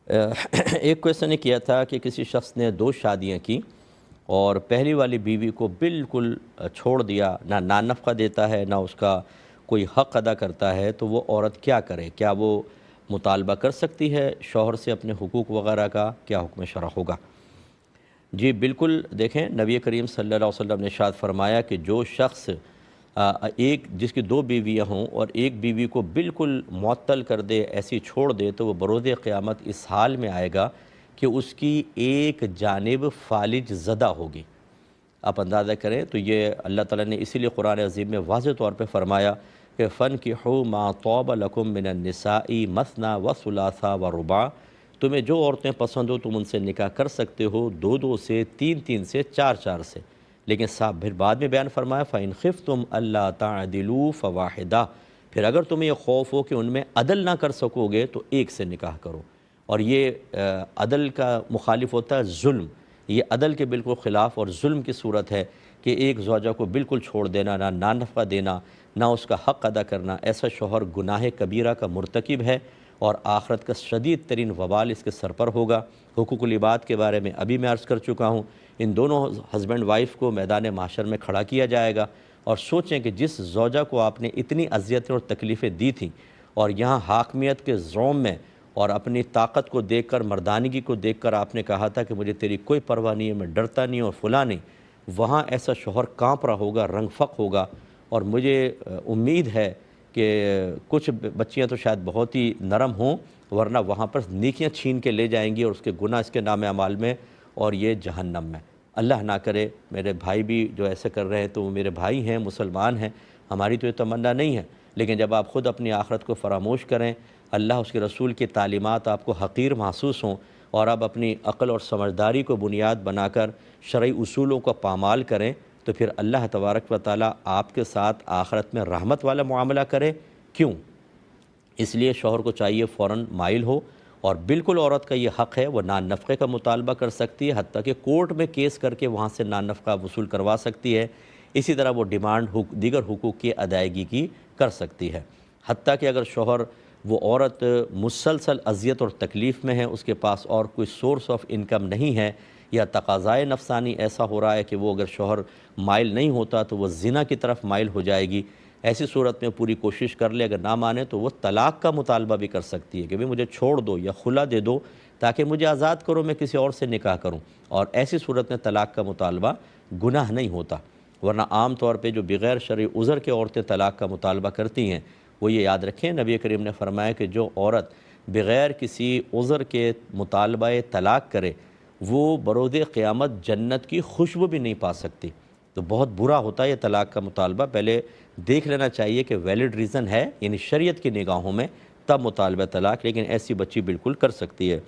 ایک کویسچن نے کیا تھا کہ کسی شخص نے دو شادیاں کی اور پہلی والی بیوی کو بالکل چھوڑ دیا، نہ نان نفقہ دیتا ہے نہ اس کا کوئی حق ادا کرتا ہے، تو وہ عورت کیا کرے؟ کیا وہ مطالبہ کر سکتی ہے شوہر سے اپنے حقوق وغیرہ کا؟ کیا حکم شرع ہوگا؟ جی بالکل، دیکھیں نبی کریم صلی اللہ علیہ وسلم نے ارشاد فرمایا کہ جو شخص ایک جس کی دو بیویاں ہوں اور ایک بیوی کو بالکل معطل کر دے، ایسی چھوڑ دے، تو وہ بروز قیامت اس حال میں آئے گا کہ اس کی ایک جانب فالج زدہ ہوگی۔ آپ اندازہ کریں تو یہ اللہ تعالیٰ نے اسی لیے قرآن عظیم میں واضح طور پہ فرمایا کہ فَانْكِحُوا مَا طَابَ لَكُم مِّنَ النِّسَاءِ مَثْنَىٰ وَثُلَاثَ وَرُبَاعَ، تمہیں جو عورتیں پسند ہو تم ان سے نکاح کر سکتے ہو، دو دو سے، تین تین سے، چار چار سے، لیکن صاحب پھر بعد میں بیان فرمایا فَإِنْ خِفْتُمْ أَلَّا تَعْدِلُوا فَوَاحِدَةً، پھر اگر تمہیں یہ خوف ہو کہ ان میں عدل نہ کر سکو گے تو ایک سے نکاح کرو۔ اور یہ عدل کا مخالف ہوتا ہے ظلم، یہ عدل کے بالکل خلاف اور ظلم کی صورت ہے کہ ایک زوجہ کو بالکل چھوڑ دینا، نہ نان نفقہ دینا، نہ اس کا حق ادا کرنا، ایسا شوہر گناہ کبیرہ کا مرتکب ہے اور آخرت کا شدید ترین وبال اس کے سر پر ہوگا۔ حقوق العباد کے بارے میں ابھی میں عرض کر چکا ہوں، ان دونوں ہسبینڈ وائف کو میدان محشر میں کھڑا کیا جائے گا، اور سوچیں کہ جس زوجہ کو آپ نے اتنی اذیتیں اور تکلیفیں دی تھیں اور یہاں حاکمیت کے زوم میں اور اپنی طاقت کو دیکھ کر، مردانگی کو دیکھ کر آپ نے کہا تھا کہ مجھے تیری کوئی پرواہ نہیں ہے، میں ڈرتا نہیں اور فلاں نہیں، وہاں ایسا شوہر کانپ رہا ہوگا، رنگ فق ہوگا۔ اور مجھے امید ہے کہ کچھ بچیاں تو شاید بہت ہی نرم ہوں، ورنہ وہاں پر نیکیاں چھین کے لے جائیں گی اور اس کے گناہ اس کے نام اعمال میں، اور یہ جہنم میں۔ اللہ نہ کرے میرے بھائی بھی جو ایسے کر رہے ہیں تو وہ میرے بھائی ہیں، مسلمان ہیں، ہماری تو یہ تمنا نہیں ہے، لیکن جب آپ خود اپنی آخرت کو فراموش کریں، اللہ اس کے رسول کی تعلیمات آپ کو حقیر محسوس ہوں، اور آپ اپنی عقل اور سمجھداری کو بنیاد بنا کر شرعی اصولوں کو پامال کریں، تو پھر اللہ تبارک و تعالیٰ آپ کے ساتھ آخرت میں رحمت والا معاملہ کرے کیوں؟ اس لیے شوہر کو چاہیے فوراً مائل ہو، اور بالکل عورت کا یہ حق ہے وہ نان نفقے کا مطالبہ کر سکتی ہے، حتیٰ کہ کورٹ میں کیس کر کے وہاں سے نان نفقہ وصول کروا سکتی ہے۔ اسی طرح وہ ڈیمانڈ دیگر حقوق کی ادائیگی کی کر سکتی ہے، حتیٰ کہ اگر شوہر وہ عورت مسلسل اذیت اور تکلیف میں ہے، اس کے پاس اور کوئی سورس آف انکم نہیں ہے، یا تقاضائے نفسانی ایسا ہو رہا ہے کہ وہ اگر شوہر مائل نہیں ہوتا تو وہ زنا کی طرف مائل ہو جائے گی، ایسی صورت میں پوری کوشش کر لے، اگر نہ مانے تو وہ طلاق کا مطالبہ بھی کر سکتی ہے کہ بھی مجھے چھوڑ دو یا خلا دے دو تاکہ مجھے آزاد کرو، میں کسی اور سے نکاح کروں، اور ایسی صورت میں طلاق کا مطالبہ گناہ نہیں ہوتا۔ ورنہ عام طور پہ جو بغیر شرعی عذر کے عورتیں طلاق کا مطالبہ کرتی ہیں، وہ یہ یاد رکھیں نبی کریم نے فرمایا کہ جو عورت بغیر کسی عذر کے مطالبہ طلاق کرے وہ بروز قیامت جنت کی خوشبو بھی نہیں پا سکتی۔ تو بہت برا ہوتا ہے یہ طلاق کا مطالبہ، پہلے دیکھ لینا چاہیے کہ ویلڈ ریزن ہے، یعنی شریعت کی نگاہوں میں، تب مطالبہ طلاق، لیکن ایسی بچی بالکل کر سکتی ہے۔